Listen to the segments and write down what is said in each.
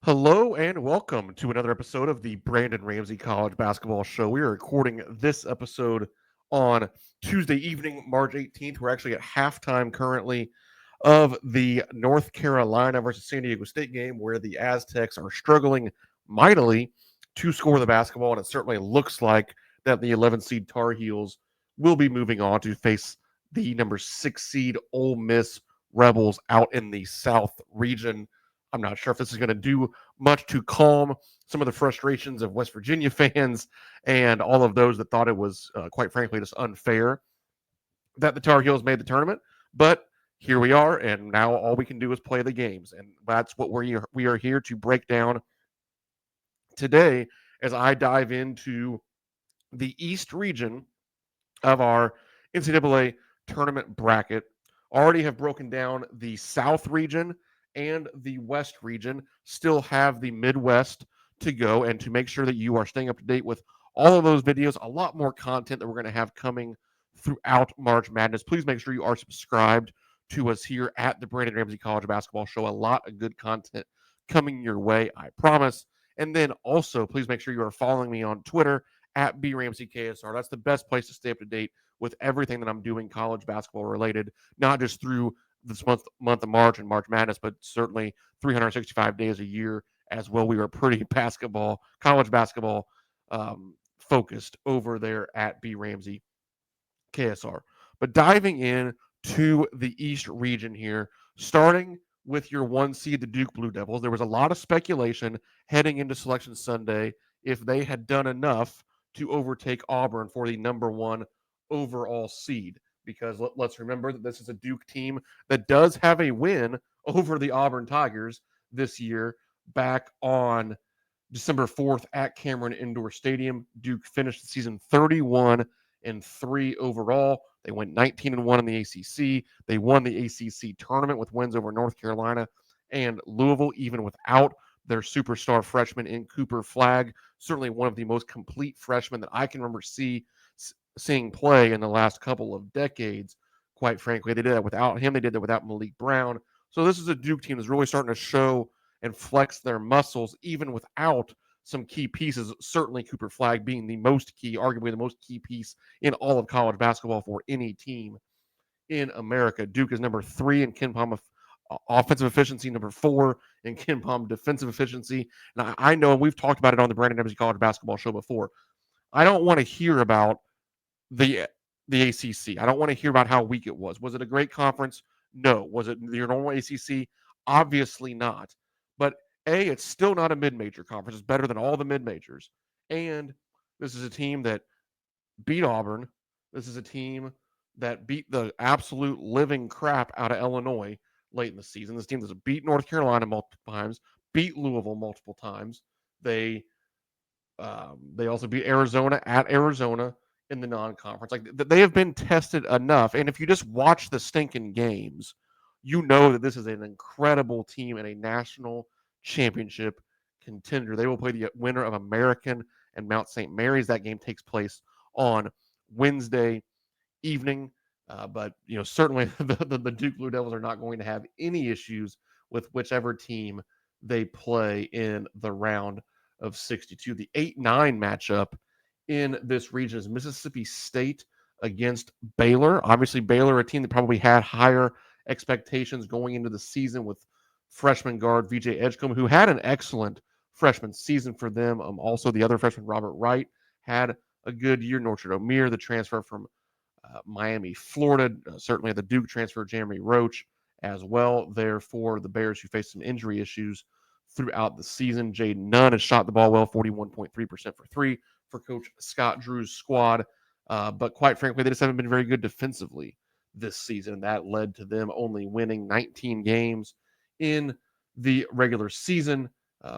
Hello and welcome to another episode of the Brandon Ramsey College Basketball Show. We are recording this episode on Tuesday evening, March 18th. We're actually at halftime currently of the North Carolina versus San Diego State game where the Aztecs are struggling mightily to score the basketball, and it certainly looks like that the 11 seed Tar Heels will be moving on to face the number 6 seed Ole Miss Rebels out in the South region. I'm not sure if this is going to do much to calm some of the frustrations of West Virginia fans and all of those that thought it was, quite frankly, just unfair that the Tar Heels made the tournament. But here we are, and now all we can do is play the games, and that's what we are here to break down today as I dive into the East region of our NCAA tournament bracket. Already have broken down the South region and the West region. Still have the Midwest to go, and to make sure that you are staying up to date with all of those videos, a lot more content that we're going to have coming throughout March Madness. Please make sure you are subscribed to us here at the Brandon Ramsey College Basketball Show. A lot of good content coming your way, I promise. And then also, please make sure you are following me on Twitter at BRamseyKSR. That's the best place to stay up to date with everything that I'm doing college basketball related, not just through this month of March and March Madness, but certainly 365 days a year as well. We are pretty college basketball focused over there at BRamseyKSR. But diving in to the East region here, starting with your one seed, the Duke Blue Devils. There was a lot of speculation heading into Selection Sunday if they had done enough to overtake Auburn for the number one overall seed. Because let's remember that this is a Duke team that does have a win over the Auburn Tigers this year back on December 4th at Cameron Indoor Stadium. Duke finished the season 31-3 overall. They went 19-1 in the ACC. They won the ACC tournament with wins over North Carolina and Louisville, even without their superstar freshman in Cooper Flagg. Certainly one of the most complete freshmen that I can remember seeing play in the last couple of decades. Quite frankly, they did that without him. They did that without Malik Brown. So this is a Duke team that's really starting to show and flex their muscles, even without some key pieces. Certainly, Cooper Flagg being the most key, arguably the most key piece in all of college basketball for any team in America. Duke is number 3 in KenPom offensive efficiency, number 4 in KenPom defensive efficiency. And I know, and we've talked about it on the Brandon Ramsey College Basketball Show before. I don't want to hear about the ACC. I don't want to hear about how weak it was. Was it a great conference? No. Was it your normal ACC? Obviously not. But it's still not a mid-major conference. It's better than all the mid-majors. And this is a team that beat Auburn. This is a team that beat the absolute living crap out of Illinois late in the season. This team has beat North Carolina multiple times, beat Louisville multiple times. They also beat Arizona at Arizona in the non-conference. Like, they have been tested enough. And if you just watch the stinking games, you know that this is an incredible team and a national championship contender. They will play the winner of American and Mount St. Mary's. That game takes place on Wednesday evening. But certainly the Duke Blue Devils are not going to have any issues with whichever team they play in the round of 62. The 8-9 matchup in this region is Mississippi State against Baylor. Obviously, Baylor, a team that probably had higher expectations going into the season with freshman guard VJ Edgecombe, who had an excellent freshman season for them. Also, the other freshman, Robert Wright, had a good year. Norchard O'Meara, the transfer from Miami, Florida. Certainly the Duke transfer, Jeremy Roach, as well there for the Bears, who faced some injury issues throughout the season. Jaden Nunn has shot the ball well, 41.3% for three for Coach Scott Drew's squad. But quite frankly, they just haven't been very good defensively this season. That led to them only winning 19 games in the regular season,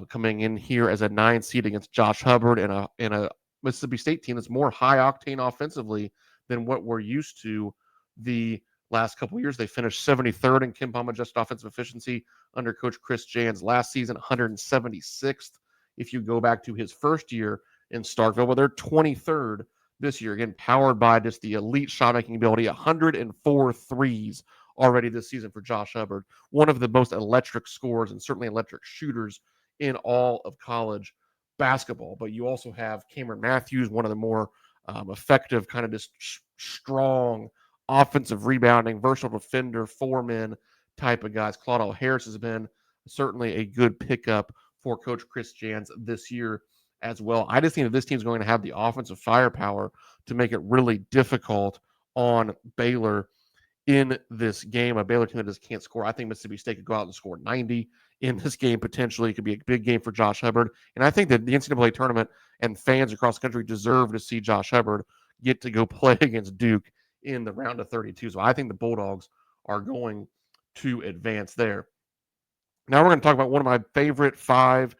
coming in here as a 9 seed against Josh Hubbard in a Mississippi State team that's more high octane offensively than what we're used to the last couple of years. They finished 73rd in KenPom adjusted offensive efficiency under Coach Chris Jans last season, 176th if you go back to his first year in Starkville. But they're 23rd this year, again, powered by just the elite shot-making ability. 104 threes already this season for Josh Hubbard. One of the most electric scorers and certainly electric shooters in all of college basketball. But you also have Cameron Matthews, one of the more effective, kind of just strong offensive rebounding, versatile defender, four-man type of guys. Claudel Harris has been certainly a good pickup for Coach Chris Jans this year as well. I just think that this team's going to have the offensive firepower to make it really difficult on Baylor in this game. A Baylor team that just can't score. I think Mississippi State could go out and score 90 in this game potentially. It could be a big game for Josh Hubbard. And I think that the NCAA tournament and fans across the country deserve to see Josh Hubbard get to go play against Duke in the round of 32. So I think the Bulldogs are going to advance there. Now we're going to talk about one of my favorite 5-12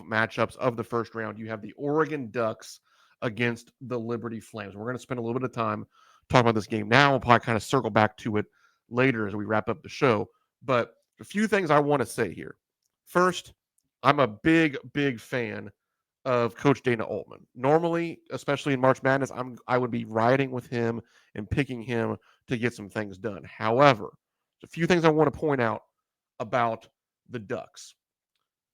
matchups of the first round. You have the Oregon Ducks against the Liberty Flames. We're going to spend a little bit of time talking about this game now. We'll probably kind of circle back to it later as we wrap up the show. But a few things I want to say here. First, I'm a big, big fan of Coach Dana Altman. Normally, especially in March Madness, I would be riding with him and picking him to get some things done. However, a few things I want to point out about the Ducks.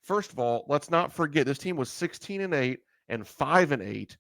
First of all, let's not forget this team was 16-8 and 5-8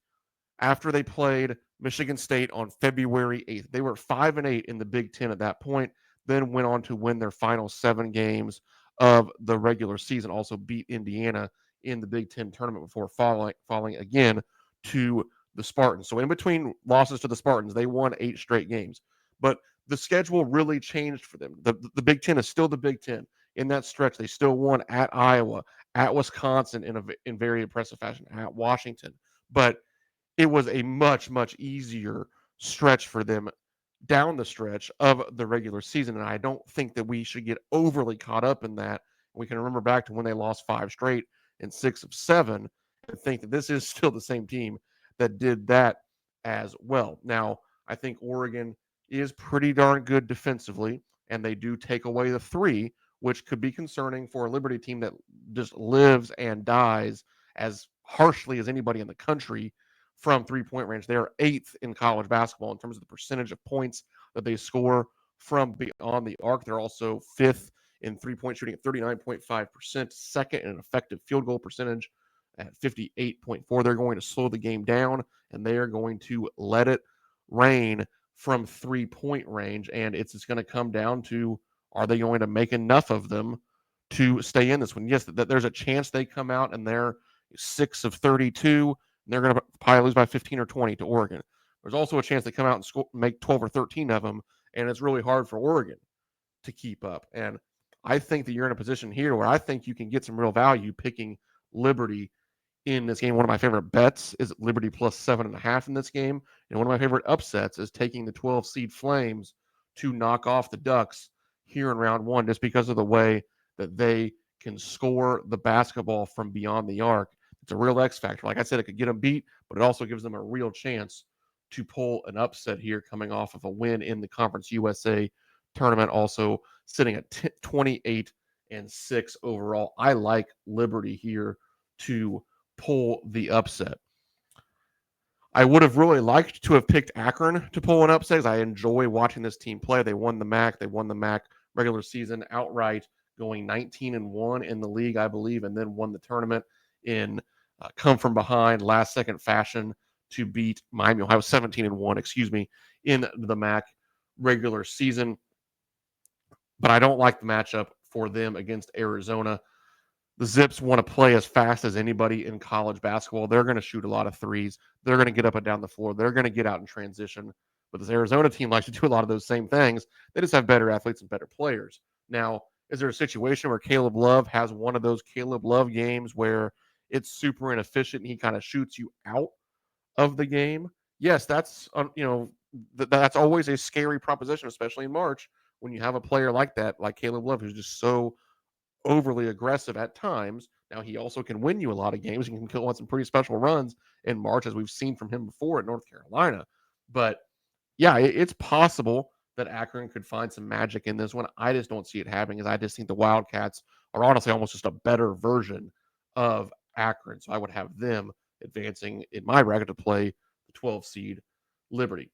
after they played Michigan State on February 8th. They were 5-8 in the Big Ten at that point, then went on to win their final 7 games of the regular season, also beat Indiana in the Big Ten tournament before falling again to the Spartans. So in between losses to the Spartans, they won 8 straight games. But the schedule really changed for them. The Big Ten is still the Big Ten. In that stretch, they still won at Iowa, at Wisconsin in very impressive fashion, at Washington. But it was a much, much easier stretch for them down the stretch of the regular season. And I don't think that we should get overly caught up in that. We can remember back to when they lost 5 straight and 6 of 7 and think that this is still the same team that did that as well. Now, I think Oregon is pretty darn good defensively, and they do take away the 3, which could be concerning for a Liberty team that just lives and dies as harshly as anybody in the country from 3-point range. They are 8th in college basketball in terms of the percentage of points that they score from beyond the arc. They're also 5th in 3-point shooting at 39.5%, second in effective field goal percentage at 58.4. They're going to slow the game down, and they are going to let it rain from 3-point range. And it's just going to come down to, are they going to make enough of them to stay in this one? Yes, there's a chance they come out and they're 6 of 32. And they're going to probably lose by 15 or 20 to Oregon. There's also a chance they come out and make 12 or 13 of them, and it's really hard for Oregon to keep up. And I think that you're in a position here where I think you can get some real value picking Liberty in this game. One of my favorite bets is Liberty plus 7.5 in this game. And one of my favorite upsets is taking the 12 seed Flames to knock off the Ducks here in round 1, just because of the way that they can score the basketball from beyond the arc. It's a real X factor. Like I said, it could get them beat, but it also gives them a real chance to pull an upset here coming off of a win in the Conference USA tournament, also sitting at 28-6 overall. I like Liberty here to pull the upset. I would have really liked to have picked Akron to pull an upset because I enjoy watching this team play. They won the MAC. They won the MAC regular season outright, going 19-1 in the league, I believe, and then won the tournament in come from behind last second fashion to beat Miami Ohio 17-1, in the MAC regular season. But I don't like the matchup for them against Arizona. The Zips want to play as fast as anybody in college basketball. They're going to shoot a lot of threes. They're going to get up and down the floor. They're going to get out in transition. But this Arizona team likes to do a lot of those same things. They just have better athletes and better players. Now, is there a situation where Caleb Love has one of those Caleb Love games where it's super inefficient and he kind of shoots you out of the game? Yes, that's that's always a scary proposition, especially in March when you have a player like that, like Caleb Love, who's just so overly aggressive at times. Now, he also can win you a lot of games. He can go on some pretty special runs in March, as we've seen from him before at North Carolina. But yeah, it's possible that Akron could find some magic in this one. I just don't see it happening, as I just think the Wildcats are honestly almost just a better version of Akron. So I would have them advancing in my bracket to play the 12 seed Liberty.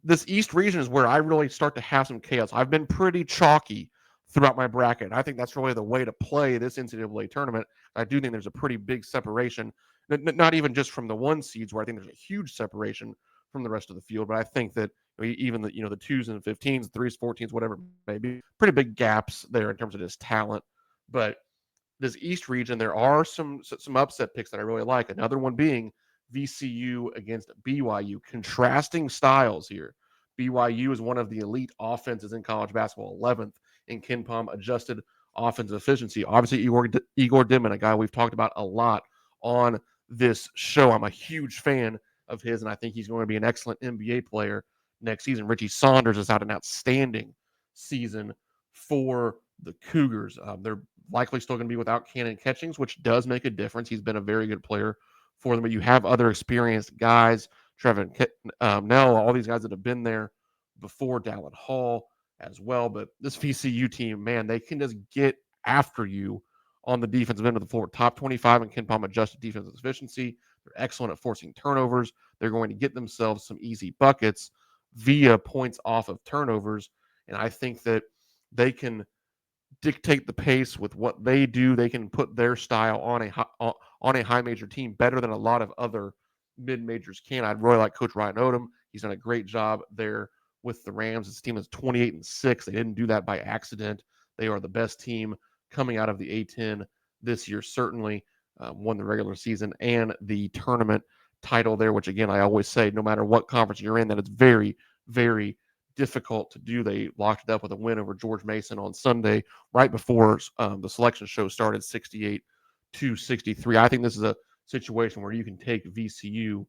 This East region is where I really start to have some chaos. I've been pretty chalky throughout my bracket. I think that's really the way to play this NCAA tournament. I do think there's a pretty big separation, not even just from the one seeds, where I think there's a huge separation from the rest of the field, but I think that even the twos and 15s, threes, 14s, whatever it may be, pretty big gaps there in terms of just talent. But this East region, there are some upset picks that I really like. Another one being VCU against BYU. Contrasting styles here. BYU is one of the elite offenses in college basketball, 11th in KenPom adjusted offensive efficiency. Obviously, Igor Dimon, a guy we've talked about a lot on this show. I'm a huge fan of his, and I think he's going to be an excellent NBA player next season. Richie Saunders has had an outstanding season for the Cougars. They're likely still going to be without Cannon Catchings, which does make a difference. He's been a very good player for them, but you have other experienced guys, Trevin Nell, all these guys that have been there before, Dallin Hall as well. But this VCU team, man, they can just get after you on the defensive end of the floor. Top 25 in KenPom adjusted defensive efficiency. They're excellent at forcing turnovers. They're going to get themselves some easy buckets via points off of turnovers. And I think that they can dictate the pace with what they do. They can put their style on a high major team better than a lot of other mid majors can. I'd really like Coach Ryan Odom. He's done a great job there with the Rams. This team is 28-6. They didn't do that by accident. They are the best team coming out of the A10 this year. Certainly won the regular season and the tournament title there, which again I always say, no matter what conference you're in, that it's very, very difficult to do. They locked it up with a win over George Mason on Sunday, right before the selection show started, 68-63. I think this is a situation where you can take VCU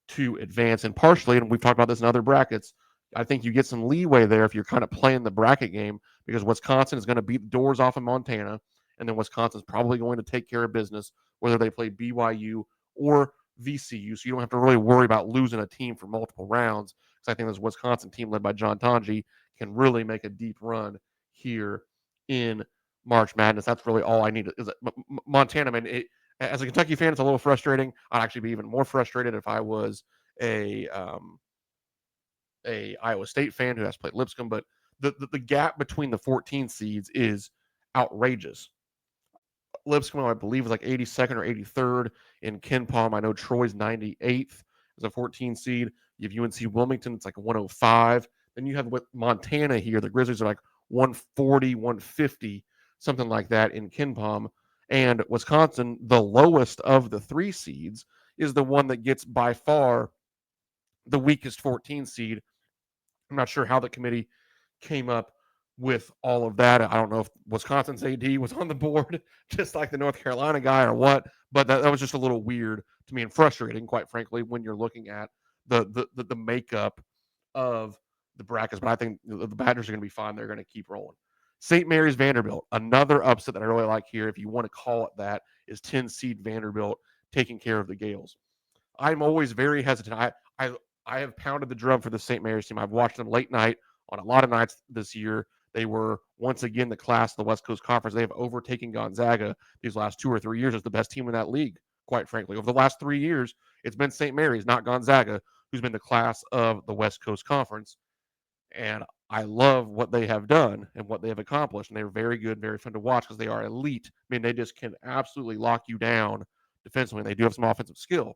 to advance, and partially, and we've talked about this in other brackets, I think you get some leeway there if you're kind of playing the bracket game, because Wisconsin is going to beat the doors off of Montana, and then Wisconsin's probably going to take care of business, whether they play BYU or VCU. So you don't have to really worry about losing a team for multiple rounds, because I think this Wisconsin team led by John Tonji can really make a deep run here in March Madness. That's really all I need. Is Montana, man, as a Kentucky fan, it's a little frustrating. I'd actually be even more frustrated if I was a Iowa State fan who has played Lipscomb, but the gap between the 14 seeds is outrageous. Lipscomb, I believe, is like 82nd or 83rd in KenPom. I know Troy's 98th as a 14 seed. You have UNC Wilmington, it's like 105. Then you have Montana here. The Grizzlies are like 140, 150, something like that in KenPom. And Wisconsin, the lowest of the three seeds, is the one that gets by far the weakest 14 seed. I'm not sure how the committee came up with all of that. I don't know if Wisconsin's AD was on the board, just like the North Carolina guy, or what, but that was just a little weird to me and frustrating, quite frankly, when you're looking at the makeup of the brackets. But I think the Badgers are going to be fine. They're going to keep rolling. St. Mary's Vanderbilt, another upset that I really like here, if you want to call it that, is 10 seed Vanderbilt taking care of the Gales. I'm always very hesitant. I have pounded the drum for the St. Mary's team. I've watched them late night on a lot of nights this year. They were once again the class of the West Coast Conference. They have overtaken Gonzaga these last 2 or 3 years as the best team in that league, quite frankly. Over the last 3 years, it's been St. Mary's, not Gonzaga, who's been the class of the West Coast Conference. And I love what they have done and what they have accomplished. And they're very good, very fun to watch because they are elite. I mean, they just can absolutely lock you down defensively. They do have some offensive skill.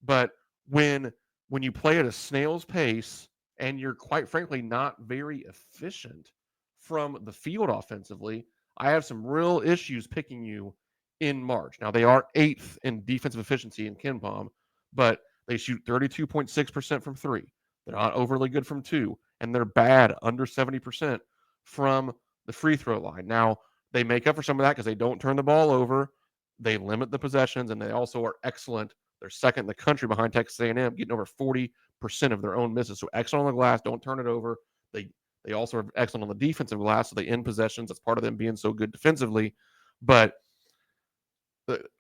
But when you play at a snail's pace and you're quite frankly not very efficient from the field offensively, I have some real issues picking you in March. Now, they are 8th in defensive efficiency in KenPom, but they shoot 32.6% from three. They're not overly good from two, and they're bad, under 70% from the free throw line. Now, they make up for some of that because they don't turn the ball over. They limit the possessions, and they also are excellent. They're second in the country behind Texas A&M, getting over 40% of their own misses. So excellent on the glass, don't turn it over. They also are excellent on the defensive glass, so they end possessions. That's part of them being so good defensively. But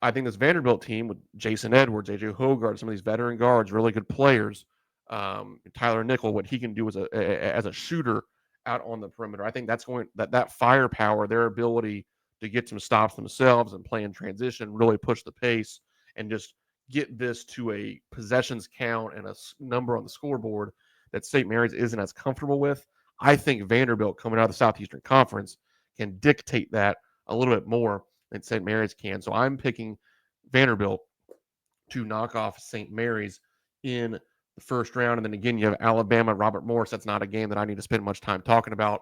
I think this Vanderbilt team with Jason Edwards, AJ Hogarth, some of these veteran guards, really good players, Tyler Nickel, what he can do as a shooter out on the perimeter. I think that's going that firepower, their ability to get some stops themselves and play in transition, really push the pace and just get this to a possessions count and a number on the scoreboard that St. Mary's isn't as comfortable with. I think Vanderbilt, coming out of the Southeastern Conference, can dictate that a little bit more than St. Mary's can. So I'm picking Vanderbilt to knock off St. Mary's in the first round. And then again, you have Alabama, Robert Morris. That's not a game that I need to spend much time talking about.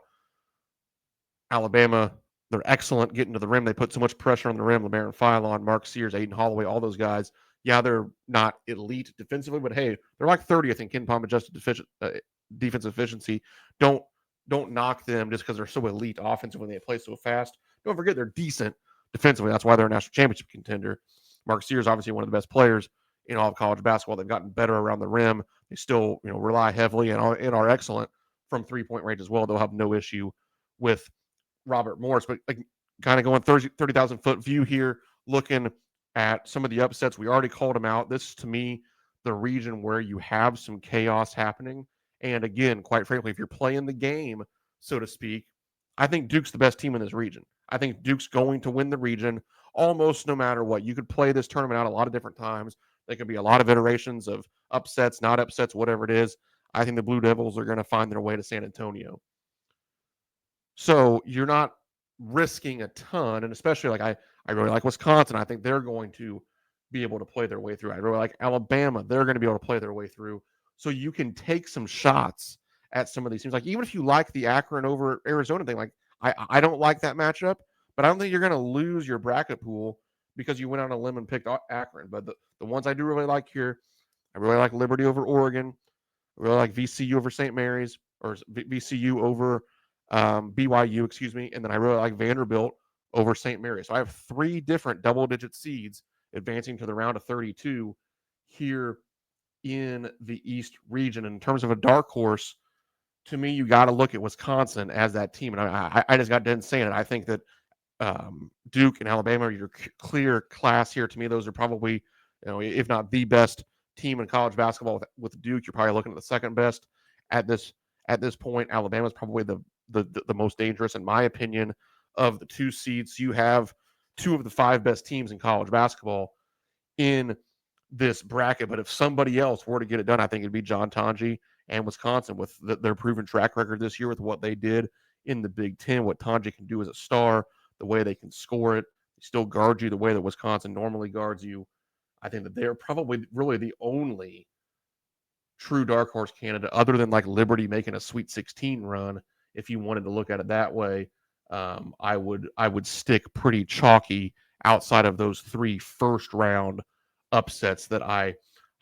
Alabama, they're excellent getting to the rim. They put so much pressure on the rim. LeBaron Philon, Mark Sears, Aiden Holloway, all those guys. Yeah, they're not elite defensively, but hey, they're like 30th in KenPom adjusted defensive efficiency. Don't knock them just because they're so elite offensively when they play so fast. Don't forget they're decent defensively. That's why they're a national championship contender. Mark Sears, obviously one of the best players in all of college basketball. They've gotten better around the rim. They still, rely heavily and are excellent from 3-point range as well. They'll have no issue with Robert Morris, but kind of going 30,000 foot view here, looking at some of the upsets. We already called them out. This is, to me, the region where you have some chaos happening. And again, quite frankly, if you're playing the game, so to speak, I think Duke's the best team in this region. I think Duke's going to win the region almost no matter what. You could play this tournament out a lot of different times. There could be a lot of iterations of upsets, not upsets, whatever it is. I think the Blue Devils are going to find their way to San Antonio. So you're not risking a ton, and especially I really like Wisconsin. I think they're going to be able to play their way through. I really like Alabama. They're going to be able to play their way through. So you can take some shots at some of these teams. Like even if you like the Akron over Arizona thing, like I don't like that matchup, but I don't think you're going to lose your bracket pool because you went on a limb and picked Akron. But the ones I do really like here, I really like Liberty over Oregon. I really like VCU over St. Mary's, or VCU over BYU, excuse me. And then I really like Vanderbilt over St. Mary's. So I have 3 different double-digit seeds advancing to the round of 32 here in the East region. And in terms of a dark horse, to me, you got to look at Wisconsin as that team. And I just got done saying it. I think that Duke and Alabama are your clear class here. To me, those are probably, if not the best team in college basketball. With Duke, you're probably looking at the second best at this point. Alabama is probably the most dangerous, in my opinion, of the 2 seeds. You have 2 of the 5 best teams in college basketball in this bracket. But if somebody else were to get it done, I think it'd be John Tanji and Wisconsin with their proven track record this year with what they did in the Big Ten, what Tanji can do as a star, the way they can score it, they still guard you the way that Wisconsin normally guards you. I think that they're probably really the only true dark horse candidate other than like Liberty making a Sweet 16 run. If you wanted to look at it that way, I would stick pretty chalky outside of those 3 first round upsets that I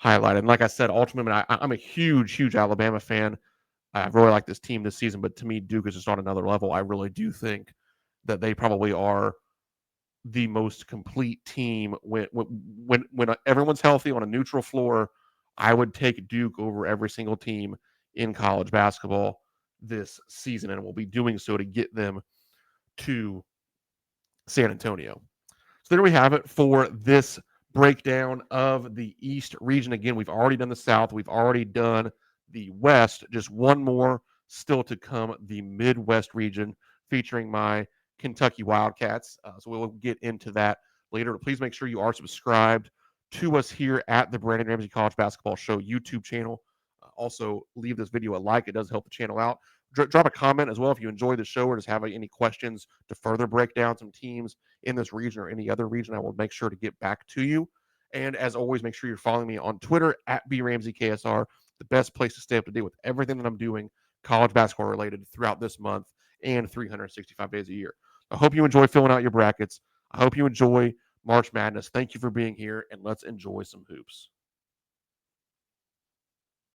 highlighted. And like I said, ultimately, I'm a huge Alabama fan. I really like this team this season, but to me, Duke is just on another level. I really do think that they probably are the most complete team when everyone's healthy on a neutral floor. I would take Duke over every single team in college basketball this season, and we'll be doing so to get them to San Antonio. So there we have it for this breakdown of the East region. Again, we've already done the South. We've already done the West. Just one more still to come, the Midwest region, featuring my Kentucky Wildcats. So we'll get into that later. But please make sure you are subscribed to us here at the Brandon Ramsey College Basketball Show YouTube channel. Also, leave this video a like. It does help the channel out. Drop a comment as well if you enjoy the show or just have any questions to further break down some teams in this region or any other region. I will make sure to get back to you. And as always, make sure you're following me on Twitter at BRamseyKSR, the best place to stay up to date with everything that I'm doing college basketball related throughout this month and 365 days a year. I hope you enjoy filling out your brackets. I hope you enjoy March Madness. Thank you for being here, and let's enjoy some hoops.